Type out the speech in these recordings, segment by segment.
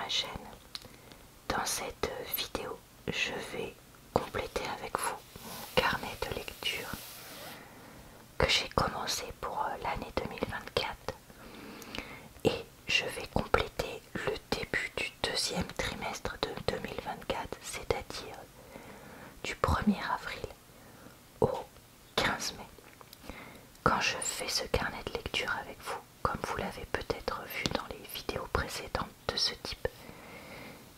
ma chaîne. Dans cette vidéo, je vais compléter avec vous mon carnet de lecture que j'ai commencé pour l'année 2024 et je vais compléter le début du deuxième trimestre de 2024, c'est-à-dire du 1er avril au 15 mai. Quand je fais ce carnet de lecture avec vous, comme vous l'avez peut-être vu dans les vidéos précédentes de ce type,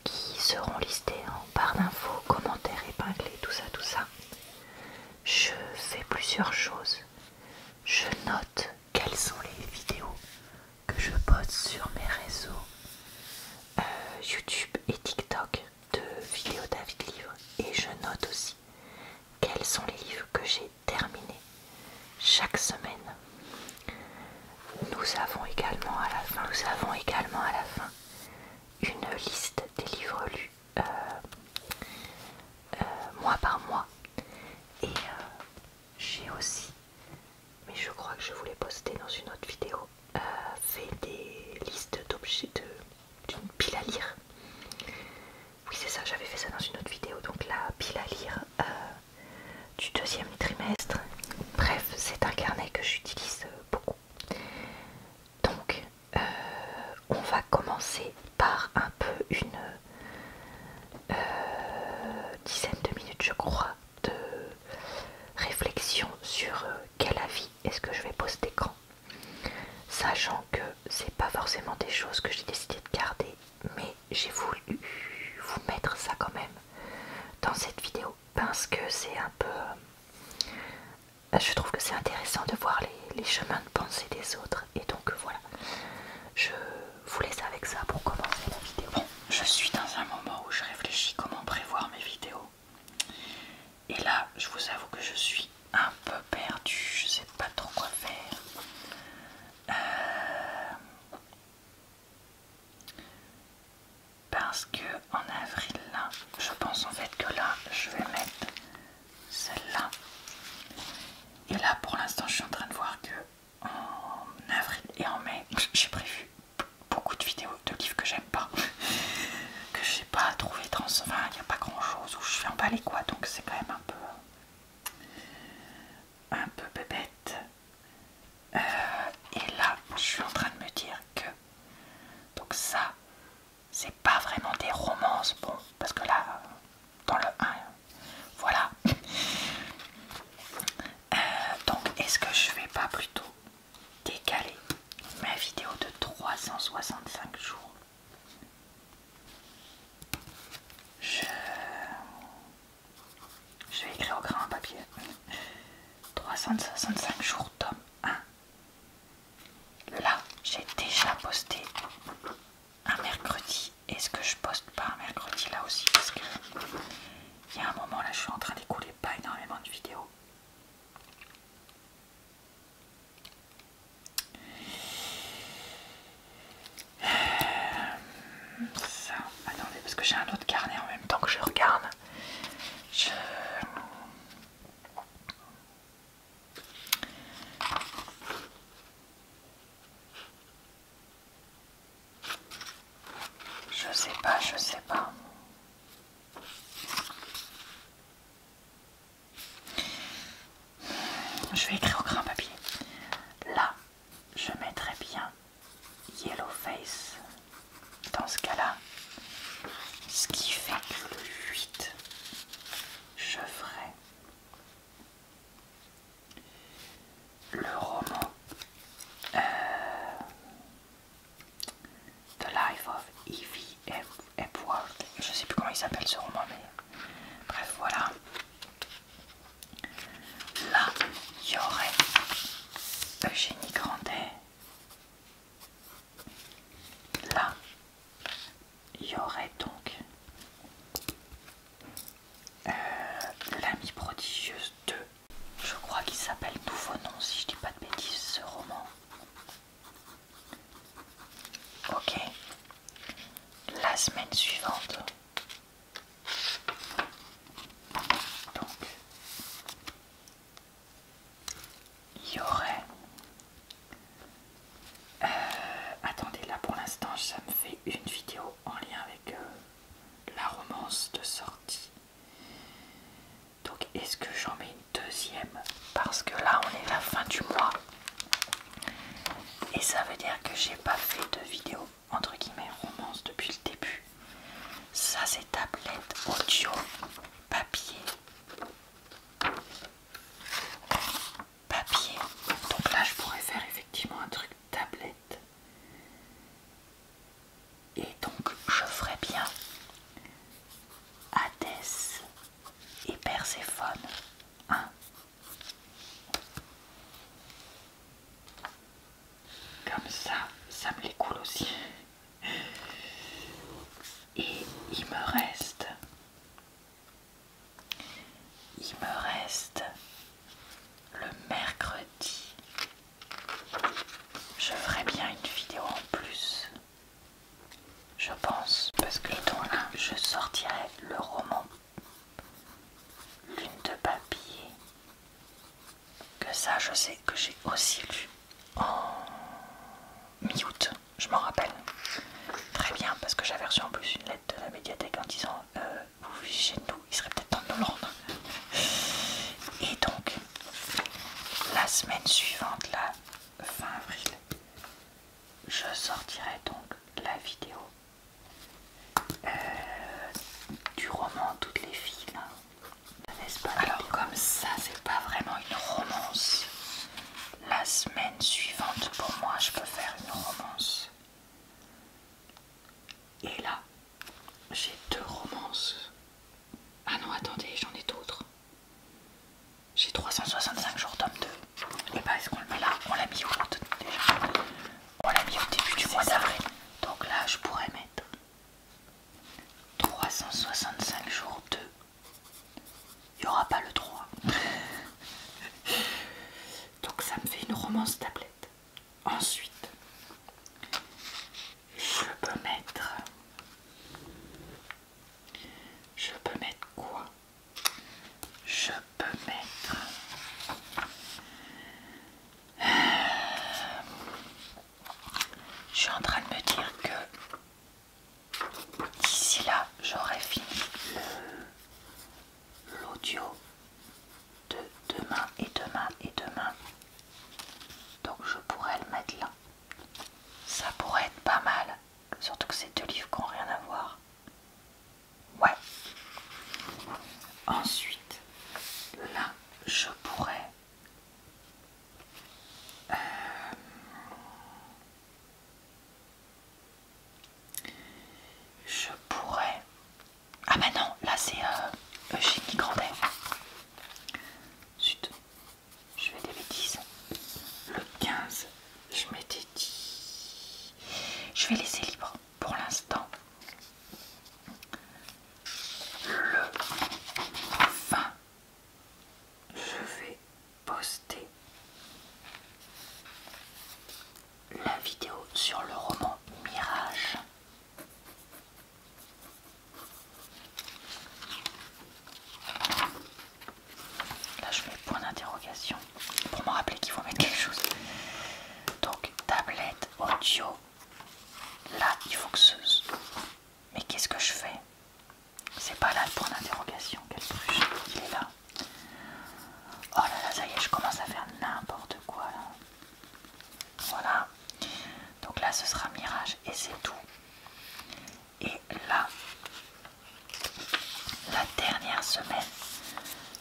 qui seront listées en barre d'infos, commentaires épinglés, tout ça, je fais plusieurs choses. Je note quelles sont les vidéos que je poste sur mes réseaux YouTube et TikTok de vidéos David Livre, et je note aussi quels sont les livres que j'ai terminés chaque semaine. Nous avons également à la fin une liste des livres lus mois par mois, et j'ai aussi, mais je crois que je vous l'ai posté dans une autre vidéo, fait des listes d'objets d'une pile à lire. Oui, c'est ça, j'avais fait ça dans une autre vidéo, donc la pile à lire du deuxième trimestre. Bref, c'est un carnet que j'utilise beaucoup. Donc, on va commencer par un peu une dizaine de minutes, je crois, de réflexion sur quel avis est-ce que je vais poster quand. Sachant que c'est pas forcément des choses que j'ai décidé de garder, mais j'ai voulu vous mettre ça quand même dans cette vidéo parce que c'est un peu... je trouve que c'est intéressant de voir les chemins de pensée des autres, et donc voilà, je vous laisse avec ça pour commencer la vidéo. Bon, je suis dans un moment où je réfléchis comment prévoir mes vidéos, et là je vous avoue que je suis un peu perdue, je sais pas trop quoi faire. Parce que en avril, là, je pense en fait que là je vais mettre celle-là, et là pour l'instant je suis en train de voir que en avril et en mai j'ai prévu beaucoup de vidéos de livres que j'aime pas, que je sais pas trouvé enfin il n'y a pas grand chose, où je suis emballée quoi, donc c'est quand même un peu bébête. Et là je suis en train de me dire que donc ça c'est pas vraiment des romances, bon, parce que là dans le 1 voilà. Donc est-ce que je vais pas plutôt décaler ma vidéo de 365 jours? Je vais écrire au crayon papier. 365 jours tome 1. Là, j'ai déjà posté un mercredi. Est-ce que je poste pas un mercredi là aussi? Parce que il y a un moment là, je suis en train d'écouler pas énormément de vidéos. Ça, attendez, parce que j'ai un autre carnet en même temps que je regarde. Je sais pas. Je vais écrire au crayon papier. Là, je mettrai bien Yellow Face dans ce cas-là. Ce qui fait que le 8, je ferai le roman The Life of Evie Epworth. Je sais plus comment il s'appelle ce roman, mais bref, voilà. Là, il y aurait est-ce que j'en mets une deuxième? Parce que là on est à la fin du mois et ça veut dire que j'ai pas fait de vidéo entre guillemets romance depuis le début. Ça c'est tablette, audio, papier. Papier. Donc là je pourrais faire effectivement un truc tablette. Et donc je ferais bien Hadès et Perséphone. Hein? Comme ça me les coule aussi. Et il me reste le mercredi. Je ferai bien une vidéo en plus, je pense, parce que donc là je sortirai le roman Lune de papier, que ça je sais que j'ai aussi lu en mi-août, je m'en rappelle très bien parce que j'avais reçu en plus une lettre de la médiathèque en disant vous vivez chez nous, il serait peut-être temps de nous le rendre. Et donc la semaine suivante, la fin avril, je sortirai donc la vidéo du roman Toutes les filles là, n'est-ce pas? Alors comme ça c'est pas vraiment une romance, la semaine suivante pour moi je peux faire une romance. Et là j'ai deux romances. Ah non attendez, j'en ai d'autres. J'ai 365 jours tome 2. Et bah est-ce qu'on le met là? On l'a mis au août déjà. On l'a mis au début du mois d'avril. Donc là je pourrais mettre 365 jours 2. Il n'y aura pas le 3. Donc ça me fait une romance tablette. Ensuite, je peux mettre quoi? Je peux mettre je suis en train de me dire que d'ici là j'aurai fini l'audio de demain et demain et demain, donc je pourrais le mettre là. Ça pourrait être pas mal, surtout que c'est deux livres qui n'ont rien à voir. Ouais. Ensuite, là, je pourrais ah bah non, là c'est Eugénie Grandet. Zut, je fais des bêtises. Le 15, je m'étais dit je vais laisser libre pour l'instant. Le 20, je vais poster la vidéo sur le roman Mirage. Là je mets point d'interrogation pour me rappeler qu'il faut mettre quelque chose. Donc tablette, audio. Là il faut que ce... Mais qu'est-ce que je fais? C'est pas là le point d'interrogation. Quel truc, il est là. Oh là là, ça y est, je commence à faire n'importe quoi là. Voilà. Donc là ce sera Mirage et c'est tout. Et là, la dernière semaine,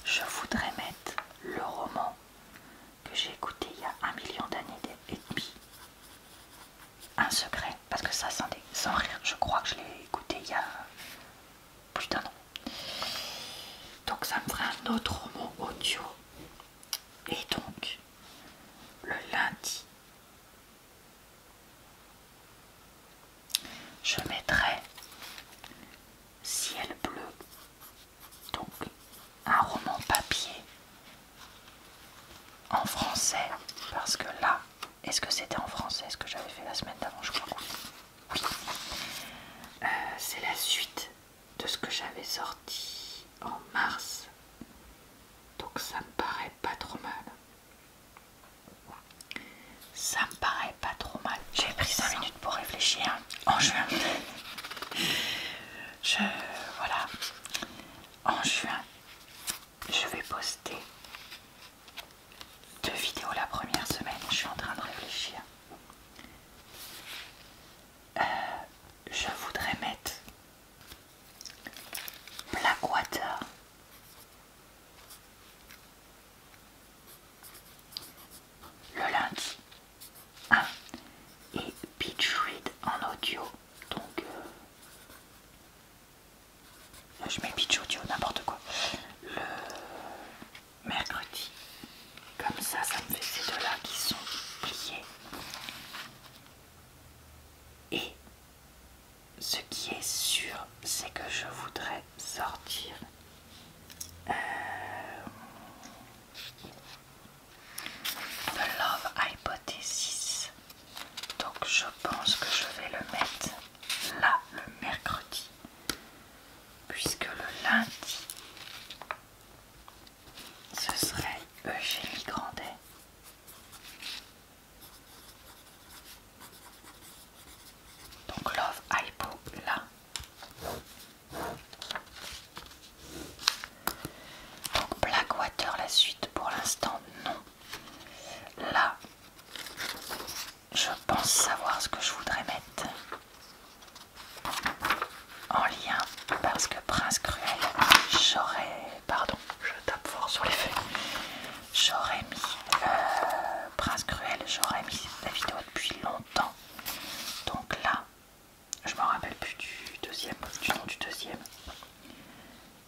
je voudrais mettre le roman que j'ai écouté il y a 1 million d'années et demi. Un secret, parce que ça sans rire, je crois que je l'ai écouté il y a plus d'1 an. Donc ça me ferait un autre roman audio. Et donc, le lundi, je mettrai Ciel bleu, donc un roman papier en français, parce que là, est-ce que c'était en français ce que j'avais fait la semaine d'avant? Je crois que oui. C'est la suite de ce que j'avais sorti en mars, donc ça me paraît pas trop mal. poster 2 vidéos la première semaine. Je suis en train de réfléchir. Je voudrais mettre Blackwater le lundi, hein, et Beach Read en audio. Donc je mets Beach Audio, n'importe quoi, le mercredi. Comme ça me fait ces deux-là qui sont pliés. Et ce qui est sûr, c'est que je voudrais sortir The Love Hypothesis. Donc je pense que je vais le mettre là le mercredi, puisque le lundi ce serait Eugénie Grandet. Donc Love Hypo là. Donc Blackwater la suite, pour l'instant non. Là je pense savoir ce que je voudrais mettre en lien, parce que Prince Cruel, pardon, je tape fort sur les feuilles. J'aurais mis Prince Cruel, j'aurais mis la vidéo depuis longtemps. Donc là, je me rappelle plus du nom du deuxième.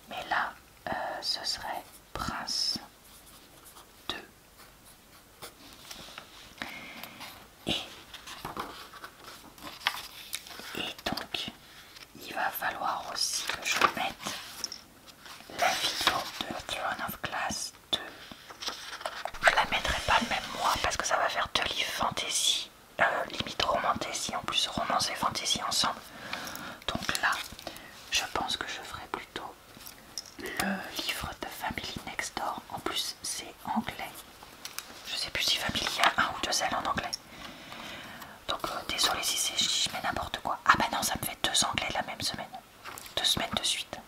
Mais là, ce serait Prince 2. Et donc, il va falloir aussi que je mette la vidéo de Throne of Glass 2. Je la mettrai pas le même mois parce que ça va faire 2 livres fantasy, limite romantasy, en plus romance et fantasy ensemble. Donc là, je pense que je ferai plutôt le livre de Family Next Door. En plus, c'est anglais. Je sais plus si Family a un ou 2 L en anglais. Donc désolé si je mets n'importe quoi. Ah bah non, ça me fait 2 anglais la même semaine. 2 semaines de suite.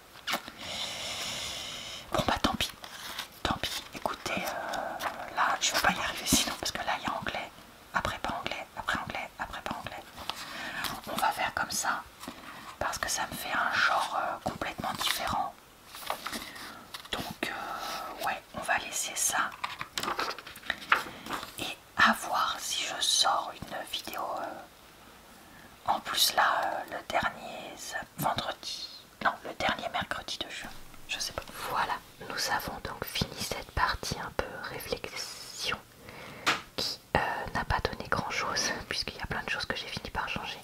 Bon bah tant pis. Tant pis. Écoutez, là je vais pas y arriver sinon, parce que là il y a anglais, après pas anglais, après anglais, après pas anglais. On va faire comme ça, parce que ça me fait un genre complètement différent. Donc ouais, on va laisser ça. Et à voir si je sors une vidéo en plus là le dernier vendredi, non, le dernier mercredi de juin, je sais pas. Voilà, nous avons donc fini cette partie un peu réflexion qui n'a pas donné grand chose, puisqu'il y a plein de choses que j'ai fini par changer.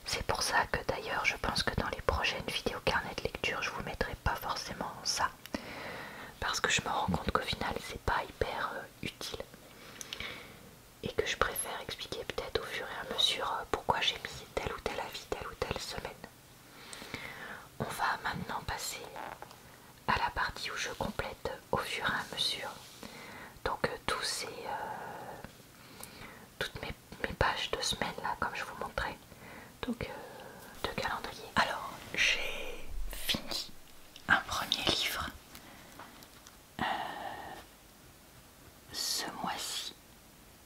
C'est pour ça que d'ailleurs je pense que dans les prochaines vidéos carnet de lecture je vous mettrai pas forcément ça, parce que je me rends compte qu'au final c'est pas hyper utile, et que je préfère expliquer peut-être au fur et à mesure pourquoi j'ai mis tel ou tel avis telle ou telle semaine. On va maintenant passer à la partie où je complète au fur et à mesure. Donc toutes mes pages de semaine là, comme je vous montrais, donc de calendrier. Alors j'ai fini un premier livre ce mois-ci,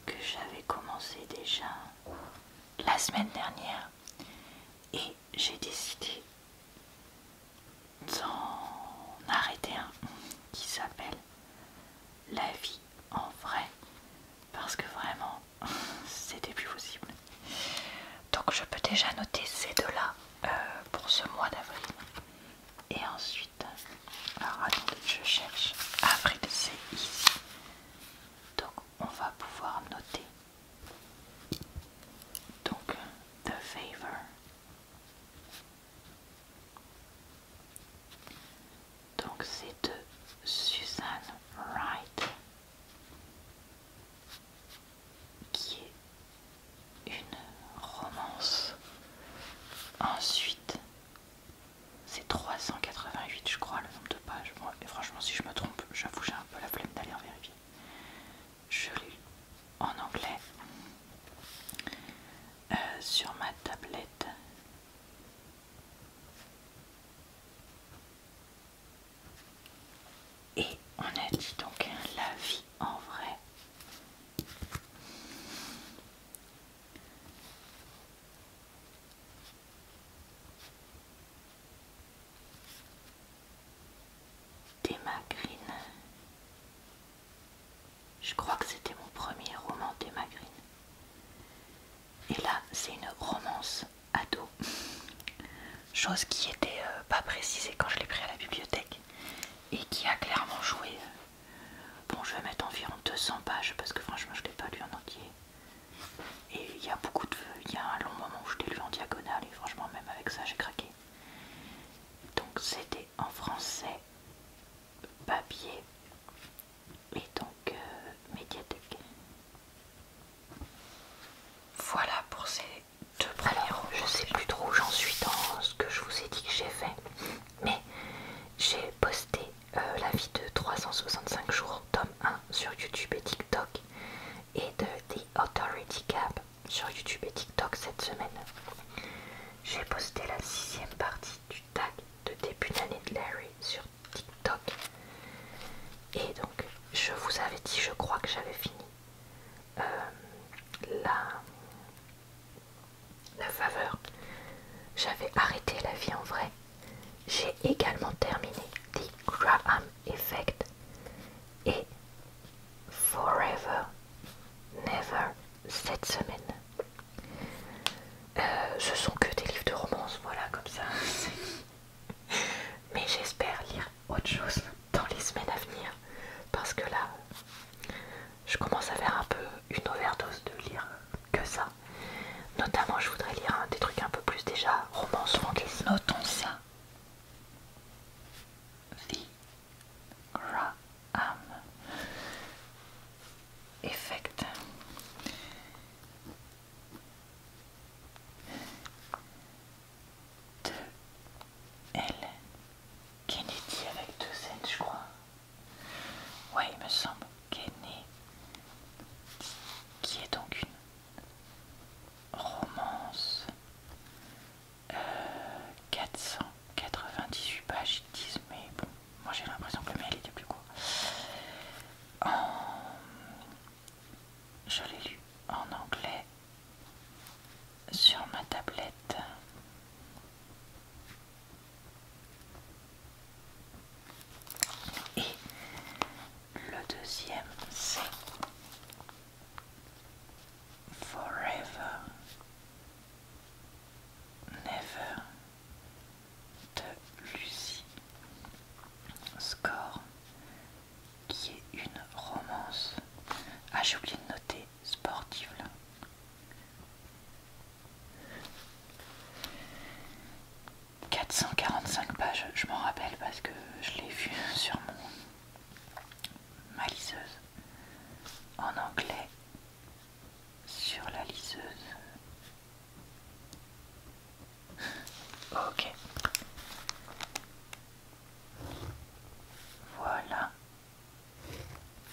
que j'avais commencé déjà la semaine dernière, et j'ai décidé d'en arrêter un qui s'appelle La vie en vrai, parce que vraiment c'était plus possible. Donc je peux déjà noter ces deux-là pour ce mois d'avril. Et ensuite, alors attendez, je cherche. Avril, c'est ici. Donc on va pouvoir noter. Donc The Favor, chose qui était pas précisée quand je l'ai pris à la bibliothèque et qui a clairement joué. Bon, je vais mettre environ 200 pages parce que franchement je l'ai pas lu en entier. Et il y a il y a un long moment où je l'ai lu en diagonale et franchement même avec ça j'ai craqué. Donc c'était en français, papier et donc médiathèque. Voilà pour ces deux premiers romans. Je sais plus trop où j'en suis dans ce que je vous ai dit que j'ai fait, mais j'ai posté la vie de 365 jours tome 1 sur YouTube et TikTok et de The Authority Gap sur YouTube et TikTok cette semaine. J'ai posté la 6e partie du tag de début d'année de Larry sur TikTok. Et donc je vous avais dit, je crois que j'avais fini la faveur. J'avais arrêté la vie en vrai. J'ai également terminé The Graham Effect et Forever Never cette semaine. Ce sont que des livres de romance, voilà, comme ça. Mais j'espère lire autre chose dans les semaines à venir parce que là, je commence à faire un peu une overdose de lire que ça. Notamment, je voudrais lire des trucs un peu plus déjà romance fantasy. Notons ça. The Graham Effect. De L. Kennedy avec 2 N, je crois. Ouais, il me semble. Kennedy, qui est donc une romance. 498 pages, ils disent, mais bon, moi j'ai l'impression que le mail était plus court. Je l'ai lu en anglais sur ma tablette. Et le deuxième, c'est Forever Never de Lucy Score, qui est une romance. Ah, j'ai oublié de noter sportive là. 445 pages, je m'en rappelle parce que je l'ai vu sur ma liseuse en anglais sur la liseuse. Ok. Voilà.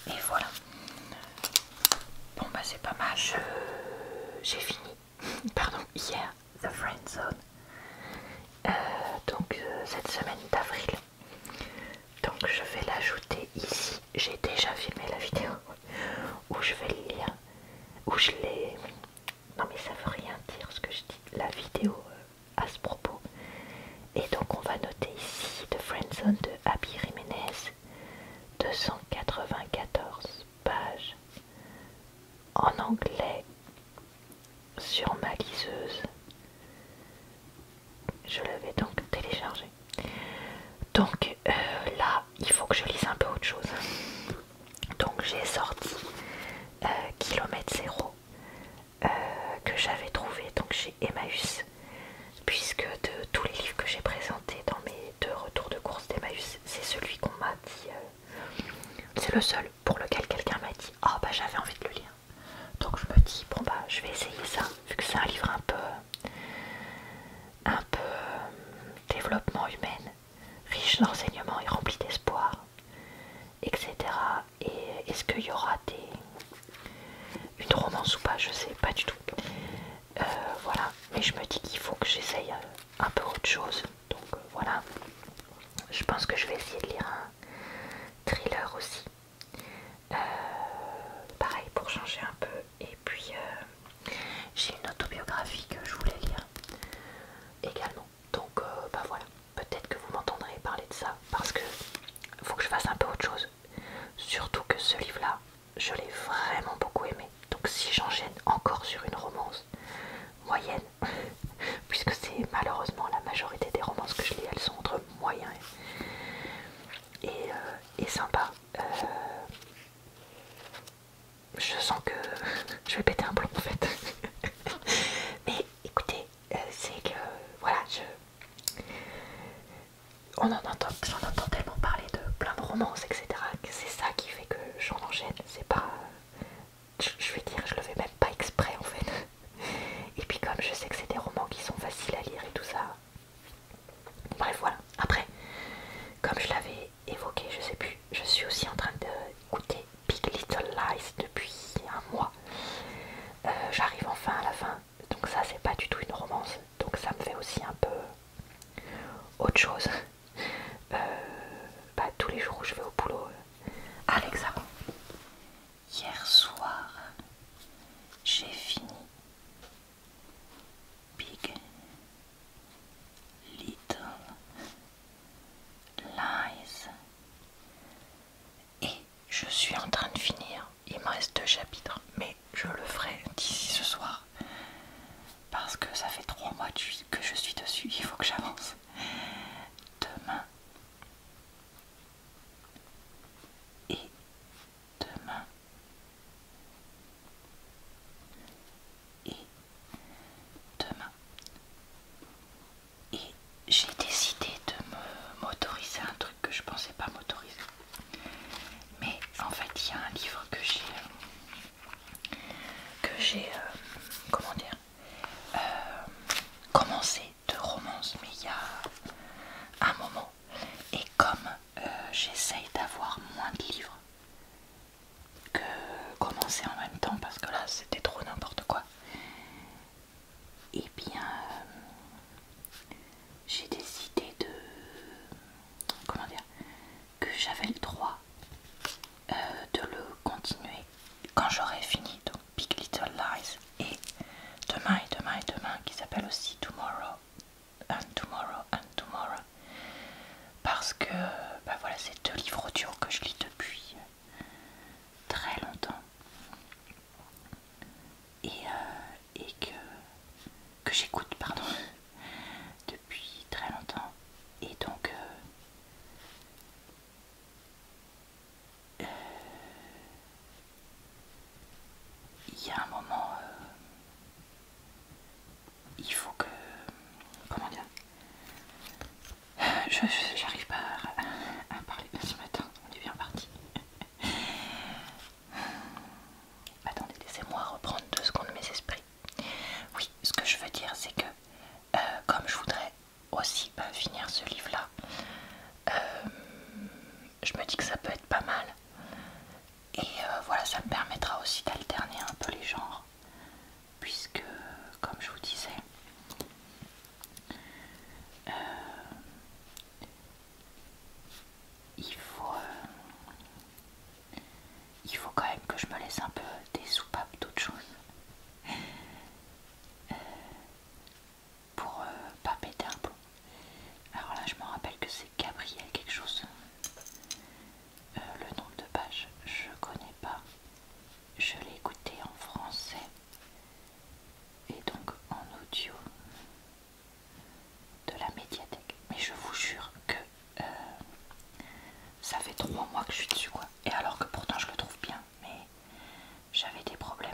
Et voilà. Bon bah c'est pas mal. J'ai fini, pardon, hier, The Friend Zone. Donc cette semaine d'avril. Donc je vais l'ajouter ici. J'ai déjà filmé la vidéo où je vais le lire. Où je l'ai... Non mais ça veut rien dire ce que je dis. La vidéo à ce propos. Et donc on va noter ici The Friend Zone de Abby Jiménez. 294 pages en anglais sur ma liseuse. Je l'avais donc téléchargé. Donc là, il faut que je lise un peu autre chose. Donc j'ai sorti Kilomètre Zéro que j'avais trouvé donc chez Emmaüs, puisque de tous les livres que j'ai présentés dans mes 2 retours de course d'Emmaüs, c'est celui qu'on m'a dit, c'est le seul pour lequel quelqu'un m'a dit oh bah j'avais envie de le lire. Donc je me dis bon bah je vais essayer ça, vu que c'est un livre un peu développement humain, riche d'enseignements et rempli d'espoir, etc. Et est-ce qu'il y aura une romance ou pas, je sais pas du tout. Voilà, mais je me dis qu'il faut que j'essaye un peu autre chose. Donc voilà, je pense que je vais essayer de lire un thriller aussi. Pareil pour changer un peu. Et puis j'ai une autobiographie que je voulais lire également. Donc bah voilà, peut-être que vous m'entendrez parler de ça parce que faut que je fasse un peu autre chose. Surtout que ce livre là, je l'ai vraiment beaucoup aimé. Donc si j'enchaîne encore sur une romance moyenne, puisque c'est malheureusement la majorité des je sens que je vais péter un plomb en fait. Mais écoutez, c'est que voilà, j'en entends tellement parler de plein de romances, etc. que c'est ça qui fait que j'en enchaîne. C'est pas, je vais dire, je le fais même pas exprès en fait. Et puis comme je sais que c'est des romans qui sont faciles à lire et tout ça. Bref voilà. Après, comme je l'avais évoqué, je sais plus, je suis aussi en train d'écouter Big Little Lies depuis un mois. J'arrive enfin à la fin, donc ça c'est pas du tout une romance, donc ça me fait aussi un peu autre chose. Tous les jours où je vais au boulot, Alexa. Hier soir, j'ai fini Big Little Lies et je suis en train de finir. Il me reste 2 chapitres, mais je le ferai d'ici ce soir parce que ça fait 3 mois que je suis dessus. Il faut que j'avance. Demain et demain et demain. Et j'ai décidé de m'autoriser un truc que je pensais pas m'autoriser. Mais en fait, il y a un livre que j'ai comment dire, commencé de romance, mais il y a un moment. Et comme j'essaye d'avoir moins de livres que commencer en même temps, parce que là c'était trop n'importe quoi, et bien j'ai décidé de, comment dire, que j'avais le droit de le continuer quand j'aurai fini donc Big Little Lies et demain et demain et demain, qui s'appelle aussi Tomorrow and Tomorrow and Tomorrow, parce que bah voilà, c'est 2 livres audio que je lis depuis très longtemps et que j'écoute pardon depuis très longtemps, et donc il y a un moment il faut que, comment dire, j'arrive pas à parler ce matin, on est bien parti. Attendez, laissez-moi reprendre 2 secondes mes esprits. Oui, ce que je veux dire, c'est que comme je voudrais aussi finir ce livre-là, je me dis que ça peut être pas mal. Et voilà, ça me permettra aussi d'alterner un peu les genres. Puisque, comme je vous disais, il faut quand même que je me laisse un peu des soupapes d'autres choses. Pour pas péter un plomb. Alors là, je me rappelle que c'est Gabriel quelque chose. Le nombre de pages, je connais pas. Je l'ai écouté en français et donc en audio de la médiathèque. Mais je vous jure que ça fait 3 mois que je suis dessus quoi. Et alors que pourtant je le trouve bien, mais j'avais des problèmes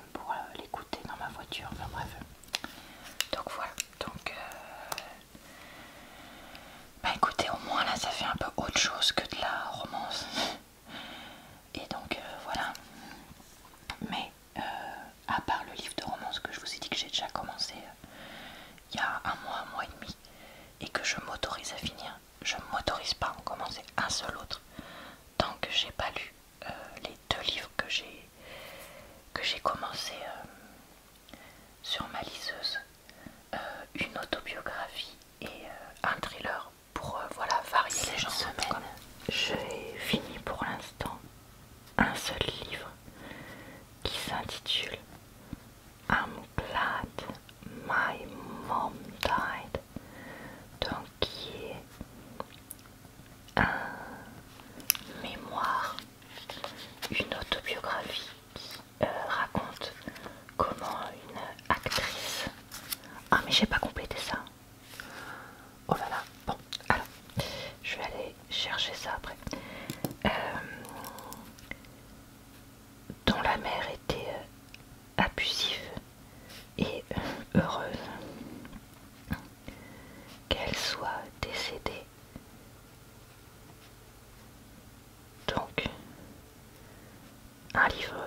livre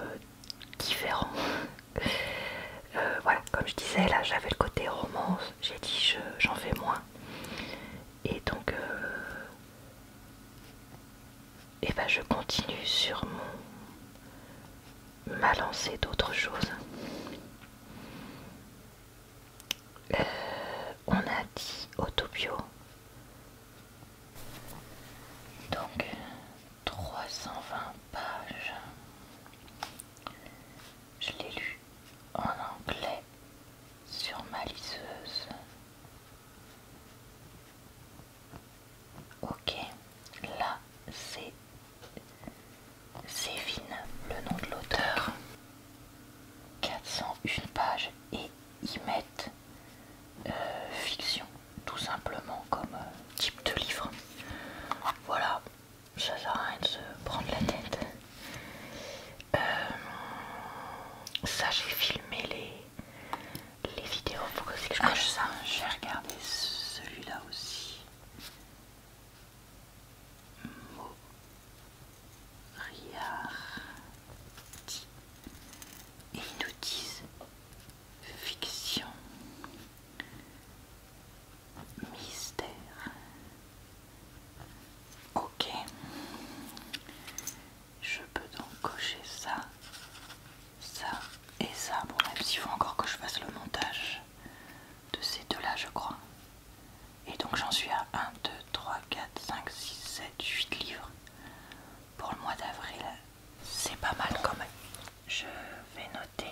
différent. Voilà, comme je disais, là j'avais le côté romance, j'ai dit j'en fais moins. Et donc, et ben je continue sur ma lancée d'autres choses. On a dit autobio. Donc 320 pages. Je l'ai lu en anglais sur ma liseuse. Ok, là c'est Sévine, le nom de l'auteur. 401 pages et ils mettent fiction, tout simplement comme type de livre. Voilà, ça sert à rien de se prendre la tête. Ça, j'ai filmé les vidéos pour que je coche ça. J'ai regardé celui-là aussi. Moriarty. Et ils nous disent fiction, mystère. Ok. Je peux donc cocher ça, ça et ça. Bon, même s'il faut encore que je fasse le montage de ces deux-là, je crois. Et donc j'en suis à 1, 2, 3, 4, 5, 6, 7, 8 livres pour le mois d'avril. C'est pas mal quand même. Je vais noter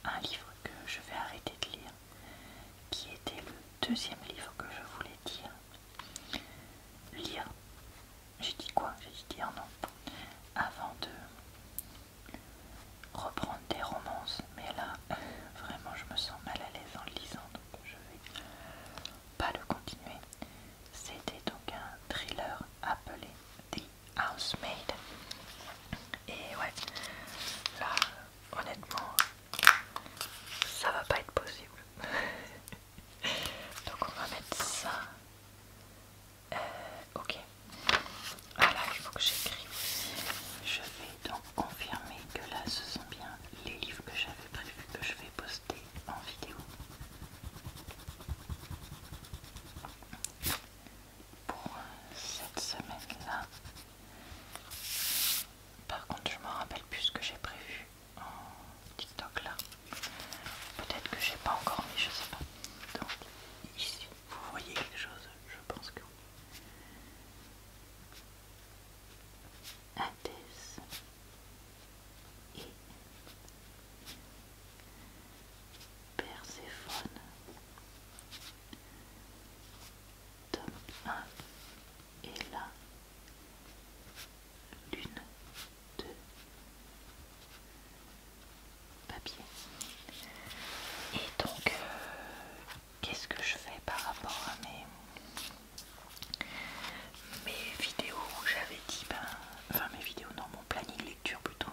un livre que je vais arrêter de lire, qui était le deuxième livre que je voulais lire. J'ai dit quoi? J'ai dit dire non. Avant de reprendre des romances, mais là vraiment je me sens mal à l'aise en le lisant, donc je vais pas le continuer. C'était donc un thriller appelé The Housemaid. Et ouais, là honnêtement ça va pas être possible. Donc on va mettre ça. Ok. Ah là il faut que j'écrive aussi. Je vais donc confirmer que là ce sont bien les livres que j'avais prévu que je vais poster en vidéo pour cette semaine-là. Par contre, je me rappelle plus ce que j'ai prévu en TikTok là. Peut-être que j'ai pas encore mis, je sais pas. Donc ici, vous voyez quelque chose, je pense que oui. Hadès et Perséphone, tome 1 et là, lune de papier. Et donc, qu'est-ce que je fais par rapport à mes vidéos où j'avais dit, enfin mes vidéos, non, mon planning lecture plutôt,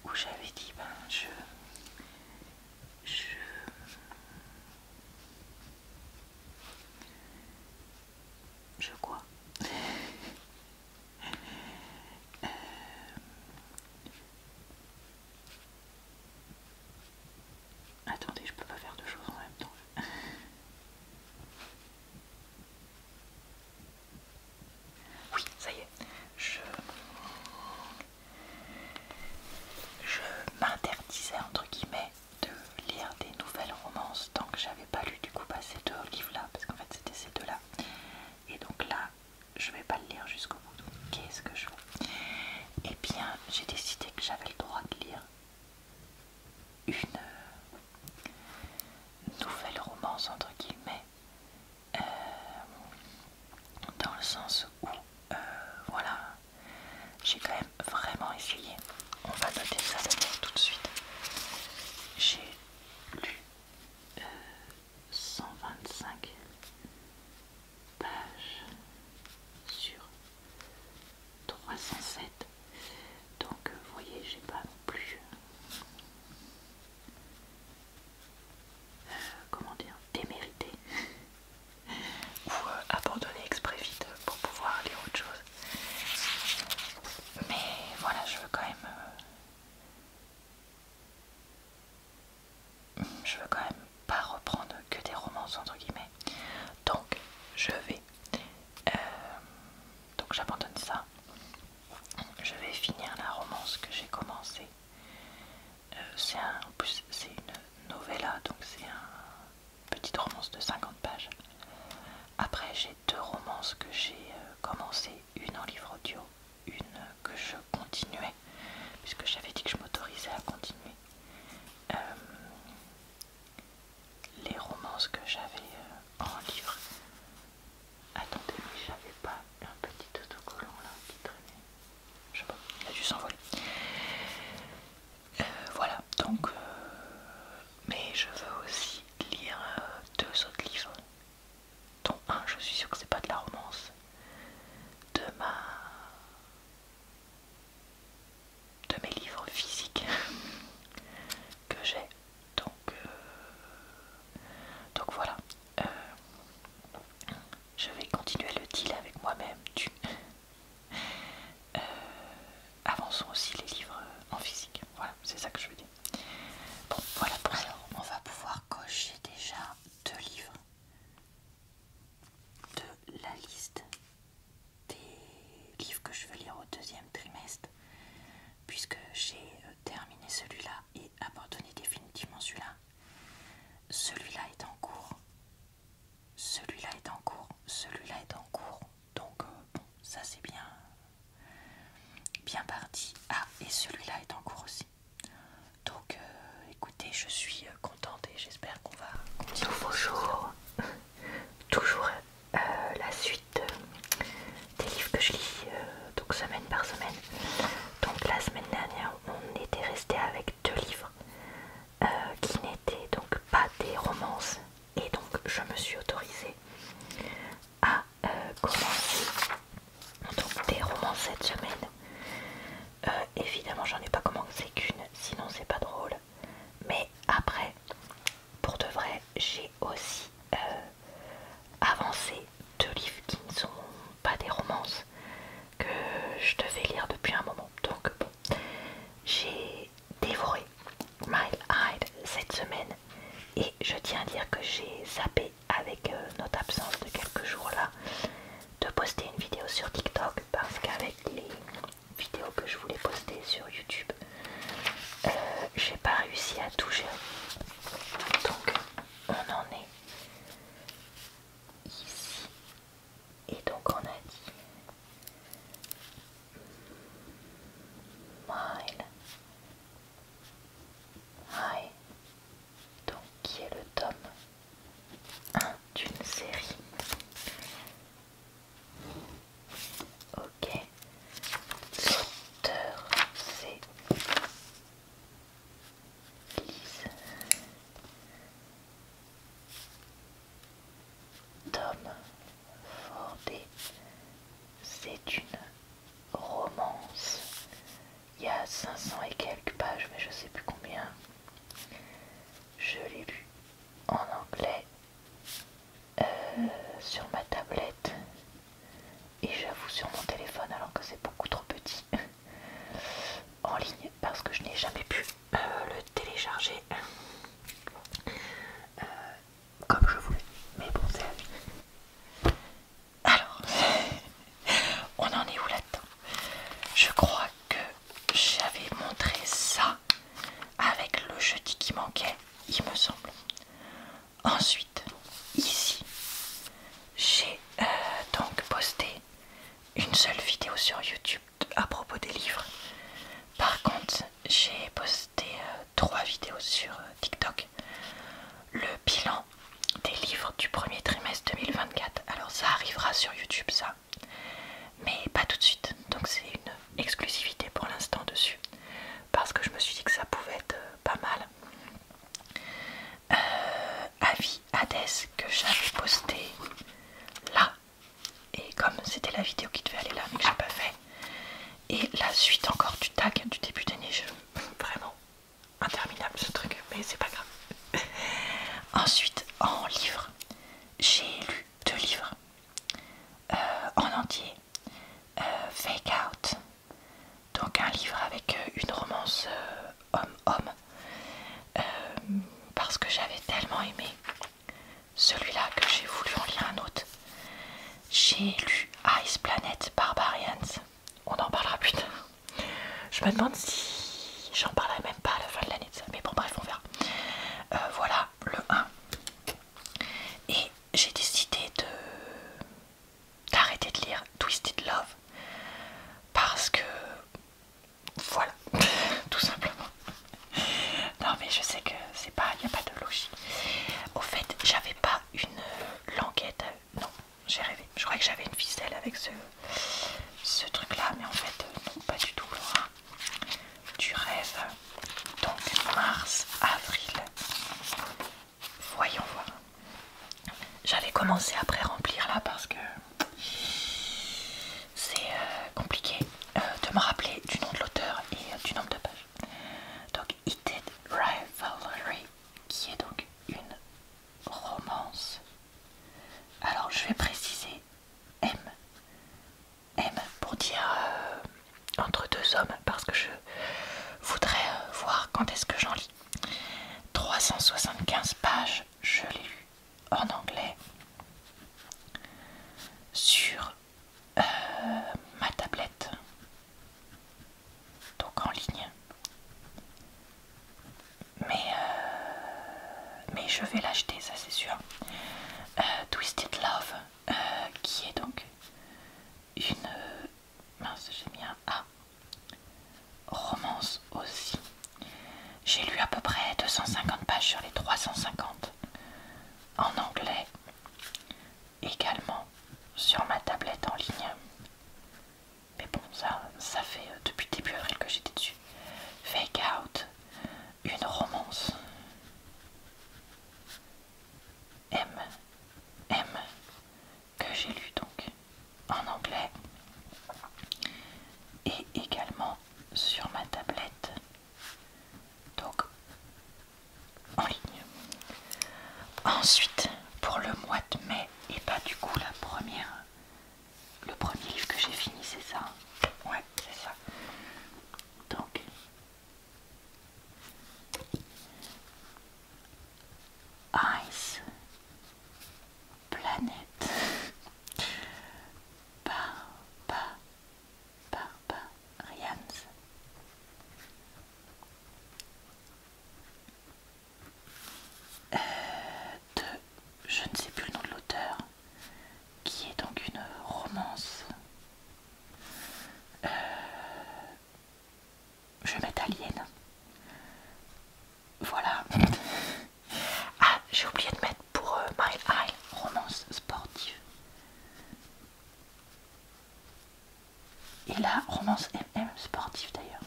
où j'avais dit, je quoi Attendez, je peux pas faire deux choses en même temps. Oui, ça y est. Je m'interdisais entre guillemets de lire des nouvelles romances tant que j'avais pas lu du coup ces deux livres-là, parce qu'en fait c'était ces deux-là. Et donc là, je vais pas le lire jusqu'au bout. Donc qu'est-ce que je fais? Eh bien, j'ai décidé que j'avais le droit de lire une nouvelle romance entre guillemets, dans le sens où voilà, j'ai quand même vraiment essayé. On va noter ça d'abord tout de suite. J'ai lu 125 pages sur 307. Donc vous voyez, j'ai pas non plus comment dire, démérité ou abandonner exprès vite pour pouvoir lire autre chose. Mais voilà, je veux quand même je vais finir la romance que j'ai commencée. En plus c'est une novella, donc c'est une petite romance de 50 pages. Après j'ai deux romances que j'ai commencées, une en livre audio, une que je continuais, puisque j'avais dit que je m'autorisais à continuer. Les romances que j'avais en livre. Attendez, mais j'avais pas un petit autocollant là qui traînait. Je sais pas, il a dû s'envoler. Voilà, donc mais je veux aussi lire deux autres livres, dont un, je suis sûre que c'est pas de la romance, de mes livres physiques que j'ai. Donc voilà, je vais continuer le deal avec moi-même avançons aussi les livres en physique. Voilà, c'est ça que je veux dire. Bon, voilà pour ça. Alors, on va pouvoir cocher déjà deux livres de la liste des livres que je veux lire au deuxième trimestre, puisque j'ai terminé celui-là et abandonné définitivement celui-là. Celui-là est en cours. Celui-là est en cours. Celui-là est en cours. Donc, bon, ça c'est bien parti. Ah, et celui-là est en cours aussi. Donc, écoutez, je suis contente et j'espère qu'on va continuer. Nouveau jour, toujours la suite des livres que je lis, donc semaine par semaine. Donc la semaine dernière, on était resté avec deux livres qui n'étaient donc pas des romances, et donc je me suis autorisée à commencer donc des romans cette semaine. Évidemment, j'en ai pas commencé qu'une, sinon c'est pas drôle. Mais après, pour de vrai, j'ai aussi avancé deux livres qui ne sont pas des romances, que je devais lire depuis un moment. Donc bon, j'ai dévoré Mile High cette semaine, et je tiens à dire que j'ai zappé avec notre absence de quelques jours là de poster une vidéo sur TikTok, parce qu'avec les vidéos que je voulais poster sur YouTube, j'ai pas réussi à tout gérer. Donc on en est ici, et donc on a dit Mile High, donc qui est le tome 1 d'une série. Ok, l'auteur c'est Lise. Tom Fordé, c'est une romance. Il y a 500 et quelques pages, mais je sais plus combien. Je l'ai lu en anglais sur ma tablette, et j'avoue sur mon téléphone, alors que c'est beaucoup trop petit, en ligne, parce que je n'ai jamais pu le télécharger comme je voulais. Mais bon, c'est la vie. Alors, on en est où là-dedans? Je crois que j'avais montré ça avec le jeudi qui manquait, il me semble. Ensuite, ici, j'ai donc posté une seule vidéo sur YouTube à propos des livres. Par contre, j'ai posté 3 vidéos sur TikTok. Le bilan des livres du premier trimestre 2024. Alors ça arrivera sur YouTube, ça, mais pas tout de suite. Donc c'est une exclusivité pour l'instant dessus, parce que je me suis dit que ça pouvait être pas mal. Avis Hades que j'avais posté là, et comme c'était la vidéo qui devait aller là mais que j'ai pas fait, et la suite encore du tag du début d'année, vraiment interminable ce truc, mais c'est pas grave. Ensuite, en livre, j'ai lu 2 livres en entier. Fake Out, donc un livre avec une romance homme-homme, parce que j'avais tellement aimé celui-là que j'ai voulu en lire un autre. J'ai lu Ice Planet Barbarians, on en parlera plus tard. Je me demande si j'en parlerai même pas à la fin de l'année de ça. Mais bon, bref, on verra. Voilà le 1. Et j'ai décidé d'arrêter de lire Twisted Love. Parce que... Voilà, tout simplement. Non mais je sais que c'est pas, il n'y a pas de logique. Au fait, j'avais pas une languette. Non, j'ai rêvé. Je croyais que j'avais une ficelle avec ce truc là, mais en fait non, pas du tout, Laura. Tu rêves. Donc mars, avril. Voyons voir. J'avais commencé à pré-remplir là parce que c'est compliqué de me rappeler du nom de l'auteur et du nombre de pages. Donc Heated Rivalry, qui est donc une romance. Alors je vais préciser M. M pour dire entre deux hommes parce que je voudrais voir quand est-ce que j'en lis. 375 pages, je l'ai lu en anglais sur ma tablette, donc en ligne. Mais je vais l'acheter, ça c'est sûr. Twisted Love, qui est donc une... mince, j'ai mis un A. Romance aussi. J'ai lu à peu près 250 pages sur les 350 en anglais, également sur ma tablette en ligne. Mais bon, ça fait depuis début avril que j'étais dessus. Fake Out, une romance. M, que j'ai lu donc en anglais et également sur ma tablette, donc en ligne. Ensuite, pour le mois de mai, et pas du coup le premier livre que j'ai fini, c'est ça. Ouais, c'est ça. Donc, Ice Planet Barbarians. De, je ne sais plus le nom de l'auteur, qui est donc une romance. Je vais mettre Alien. Voilà. Ah, j'ai oublié de mettre pour My Eye, romance sportive. Et là, romance MM sportive d'ailleurs.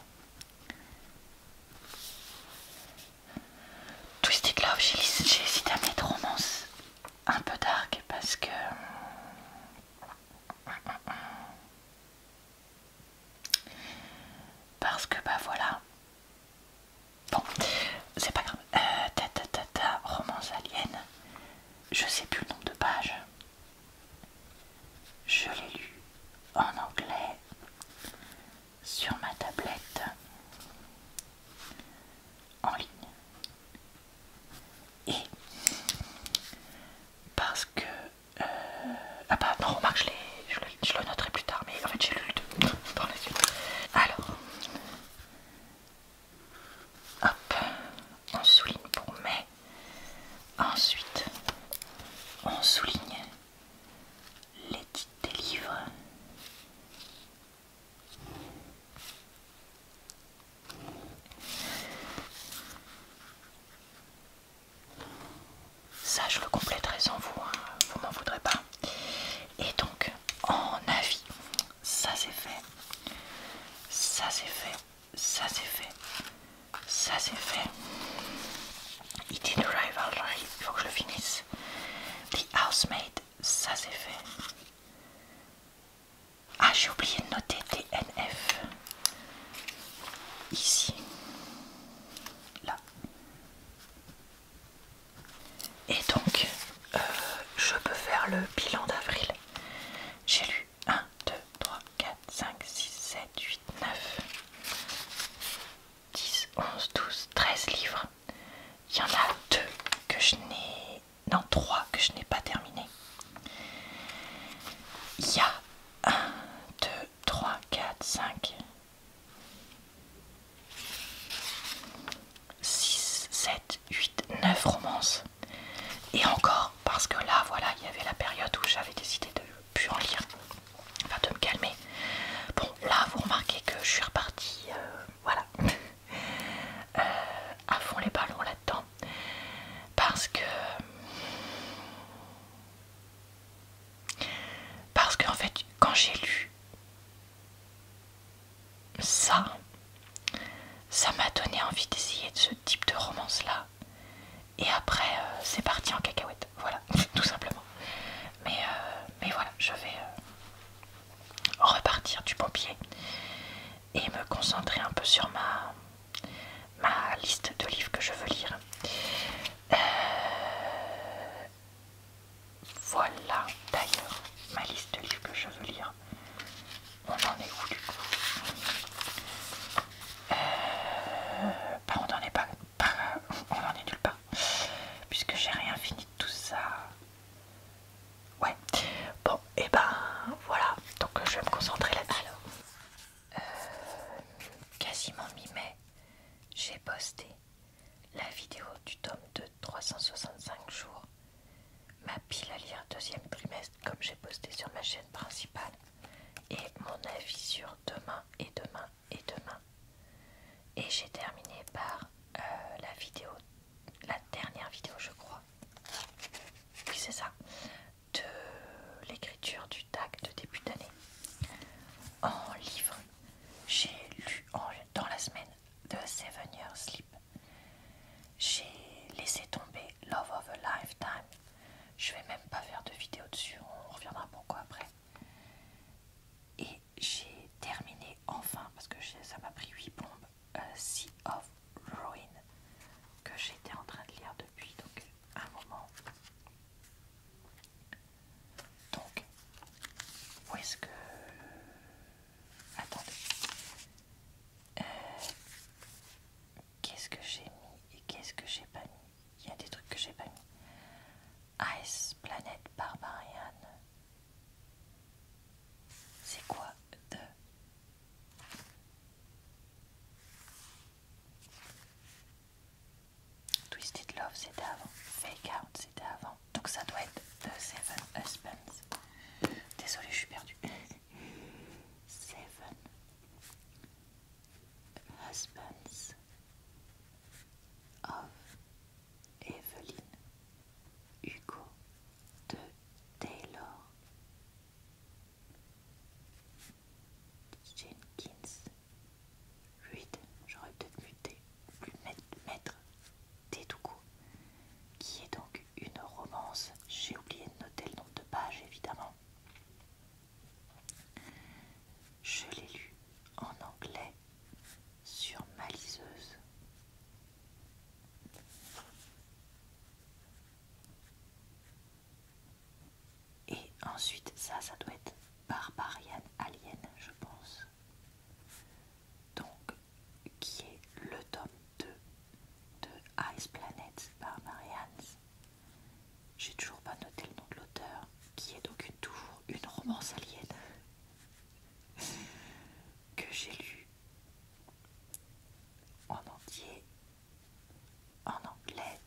Twisted Love, j'ai hésité à mettre romance un peu dark parce que... bah voilà. Bon, c'est pas grave. Romance alien. Je sais plus le nombre de pages. Je l'ai lu en anglais sur ma tablette en ligne. Et parce que... ah bah non, remarque, je le noterai plus tard, mais en fait j'ai lu le 2 dans les yeux. Alors, hop, on souligne pour mai. Ensuite, on souligne les titres des livres. Ça, je le compléterai sans vous, hein, vous m'en voudrez pas. Et donc, en avis, ça c'est fait, ça c'est fait, ça c'est fait, ça c'est fait. It in Rivalry, il faut que je le finisse. The Housemaid, ça c'est fait. Ah, j'ai oublié de noter TNF. Ici. Là. Et donc, je peux faire le bilan d'avril. J'ai lu 1, 2, 3, 4, 5, 6, 7, 8, 9, 10, 11, 12, 13 livres. Il y en a 2 que je n'ai... Non, 3 que je n'ai pas terminé. Il y a 1, 2, 3, 4, 5, ce type de romance-là. Et après, c'est parti en cacahuète. Voilà, tout simplement. Mais voilà, je vais repartir du bon pied et me concentrer un peu sur ma liste de livres que je veux lire. Voilà, d'ailleurs, ma liste de livres que je veux lire. On en est où du coup? Bah, on n'en est pas, on en est nulle part, puisque j'ai rien fini de tout ça. Ouais, bon, et ben voilà, donc je vais me concentrer là-dessus. Alors, quasiment mi-mai, j'ai posté la vidéo du tome de 365 jours, ma pile à lire deuxième trimestre, comme j'ai posté sur ma chaîne principale, et mon avis sur demain et demain et demain. Et j'ai terminé par la vidéo, la dernière vidéo je crois, oui c'est ça, de l'écriture du tag de début d'année. En livre, j'ai lu dans la semaine de 7 Years Sleep. J'ai laissé tomber Love of a Lifetime. Je vais même pas faire de vidéo dessus, on reviendra pourquoi après. Et j'ai terminé enfin, parce que ça m'a pris 8 plombes, Sea of Ruin, que j'étais en train de lire depuis donc un moment. Donc, où est-ce que... Attendez. Qu'est-ce que j'ai mis et qu'est-ce que j'ai pas mis? Il y a des trucs que j'ai pas mis. Ice Planet Barbarian. C'est quoi de... Twisted Love c'était avant. Fake Out c'était avant. Donc ça doit être The Seven Husbands. Désolée, je suis perdue. Seven Husbands of Evelyn Hugo de Taylor Jenkins Reid, j'aurais peut-être muté, plus mettre T tout court, qui est donc une romance. J'ai oublié de noter le nombre de pages évidemment. Je l'ai lu en anglais sur ma liseuse. Et ensuite, ça doit être Barbarian Alien, je pense. Donc, qui est le tome 2 de Ice Planet Barbarians. J'ai toujours pas noté le nom de l'auteur, qui est donc toujours une romance alien que j'ai lu en entier, en anglais,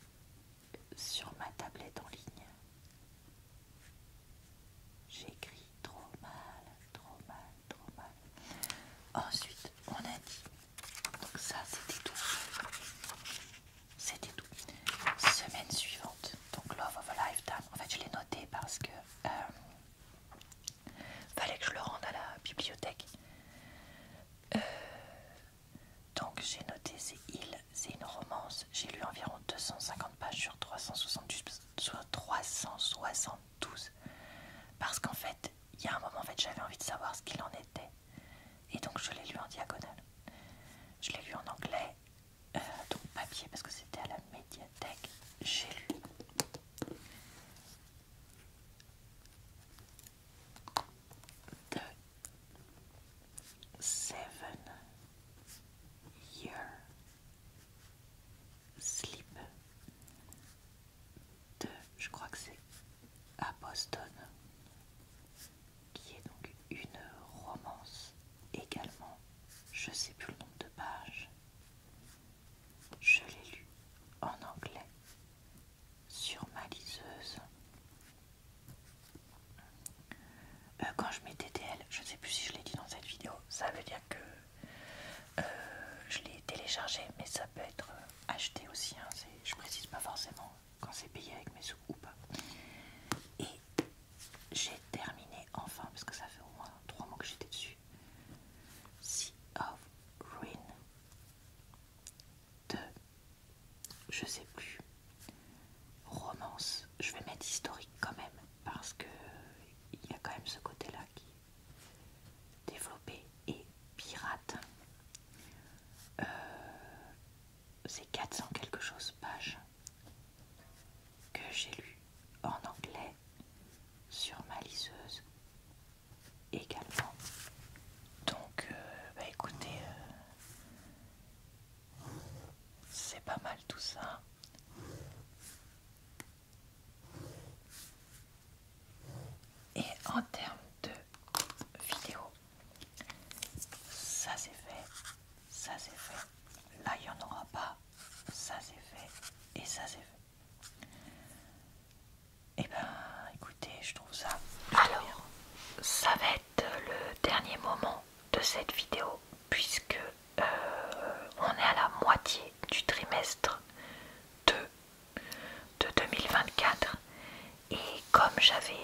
sur ma tablette en ligne. J'écris trop mal, trop mal, trop mal. Ensuite, on a dit, donc ça c'était tout. C'était tout. Semaine suivante, donc Love of a Lifetime. En fait, je l'ai noté parce que fallait que je le rende à la bibliothèque. Donc j'ai noté c'est Il, c'est une romance. J'ai lu environ 250 pages sur 372 parce qu'en fait, il y a un moment en fait, j'avais envie de savoir ce qu'il en était. Et donc je l'ai lu en diagonale. Je l'ai lu en anglais, donc papier parce que c'était à la médiathèque. J'ai lu The 7 Year Sleep de, je crois que c'est à Boston, qui est donc une romance également. Je sais plus le nombre de pages. Je l'ai lu en anglais sur ma liseuse. Quand je mets TTL, je ne sais plus si je l'ai dit dans cette vidéo, ça veut dire que je l'ai téléchargé, mais ça peut être acheté aussi, hein, je précise pas forcément quand c'est payé avec mes sous ou pas. Et j'ai terminé enfin, parce que ça fait au moins 3 mois que j'étais dessus, Sea of Ruin de je sais plus. Romance, je vais mettre historique quand même parce que il y a quand même ce côté-là qui est développé. Et pirate, c'est 400 quelque chose pages que j'ai lu en anglais sur ma liseuse également. Donc, bah écoutez, c'est pas mal tout ça. Et en termes de vidéo, ça c'est fait, ça c'est fait. Là il n'y en aura pas, ça c'est fait et ça c'est fait. Et ben écoutez, je trouve ça Alors, bien. ça va être le dernier moment de cette vidéo puisque on est à la moitié du trimestre 2 de 2024 et comme j'avais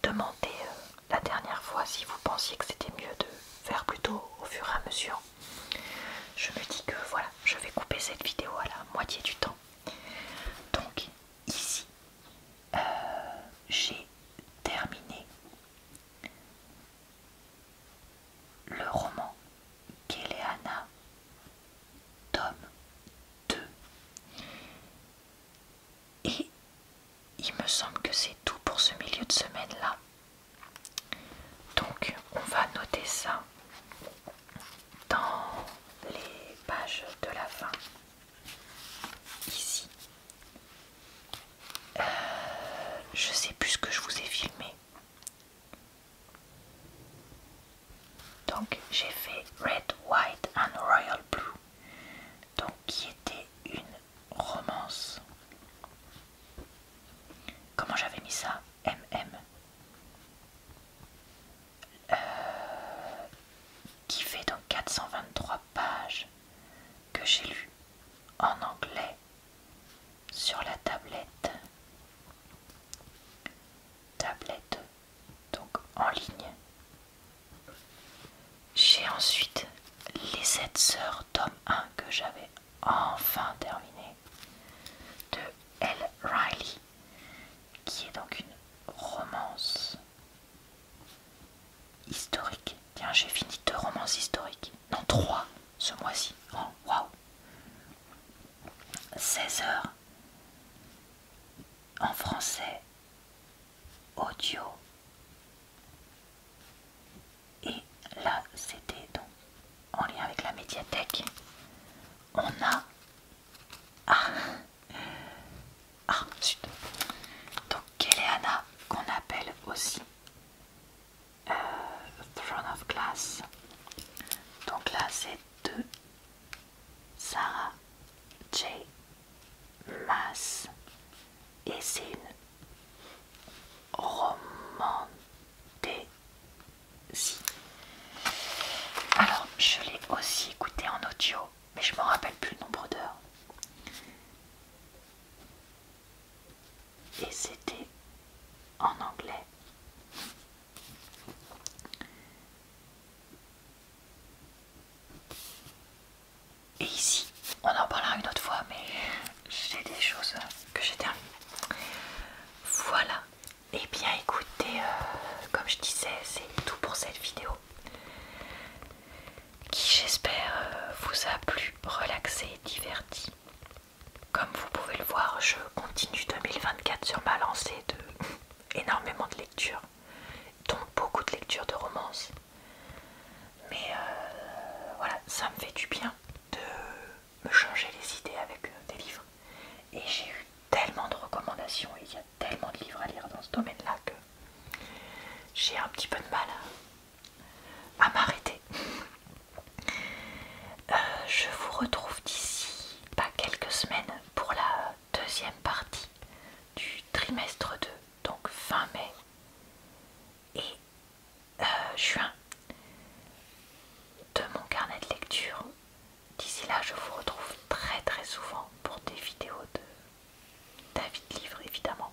demandé la dernière fois si vous pensiez que c'était mieux de faire plutôt au fur et à mesure, je me dis que voilà, je vais couper cette vidéo à la moitié du temps. Donc ici, j'ai terminé le roman Kéléana, tome 2. Et il me semble que c'est tout pour ce milieu de semaine là. Donc on va noter ça dans les pages de la fin. Ici. Je sais plus ce que je vous ai filmé. Donc j'ai fait Red, White and Royal Blue. Donc qui était une romance. Comment j'avais mis ça? MM. Qui fait donc 423 pages que j'ai lu en anglais sur la tablette. Tablette donc en ligne. J'ai ensuite Les 7 sœurs tome 1 que j'avais enfin terminé de Elle Riley qui est donc une romance historique. Tiens, j'ai fini 2 romances historiques. Non, 3 ce mois-ci. Oh, waouh! 16 heures en français, audio. Et là, c'était donc en lien avec la médiathèque. On a... zut. Donc Kéléana, qu'on appelle aussi Throne of Glass. Donc là, c'est de Sarah J. Maas. Et c'est une romance. Alors, je l'ai aussi écouté en audio, mais je me rappelle plus le nombre d'heures. Et c'était en anglais. Et ici, on en parlera une autre fois, mais j'ai des choses que j'ai terminées. Voilà. Et bien écoutez, comme je disais, c'est tout pour cette vidéo. Qui j'espère vous a plu, relaxé et diverti. Comme vous pouvez le voir, je continue 2024 sur ma lancée de énormément de lectures, dont beaucoup de lectures de romances. Mais voilà, ça me fait du bien de me changer les idées avec des livres. Et j'ai eu tellement de recommandations et il y a tellement de livres à lire dans ce domaine-là que j'ai un petit peu de mal à m'arrêter. Je vous retrouve d'ici pas quelques semaines pour la deuxième partie du trimestre 2, donc fin mai et juin de mon carnet de lecture. D'ici là, je vous retrouve très très souvent pour des vidéos d'avis de livres évidemment.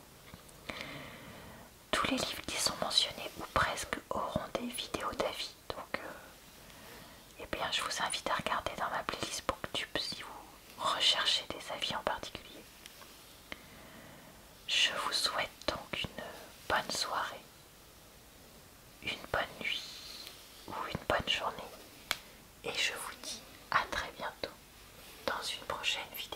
Tous les livres qui sont mentionnés ou presque auront des vidéos d'avis, donc eh bien je vous invite à regarder dans ma playlist BookTube si vous recherchez des avis en particulier. prochaine vidéo.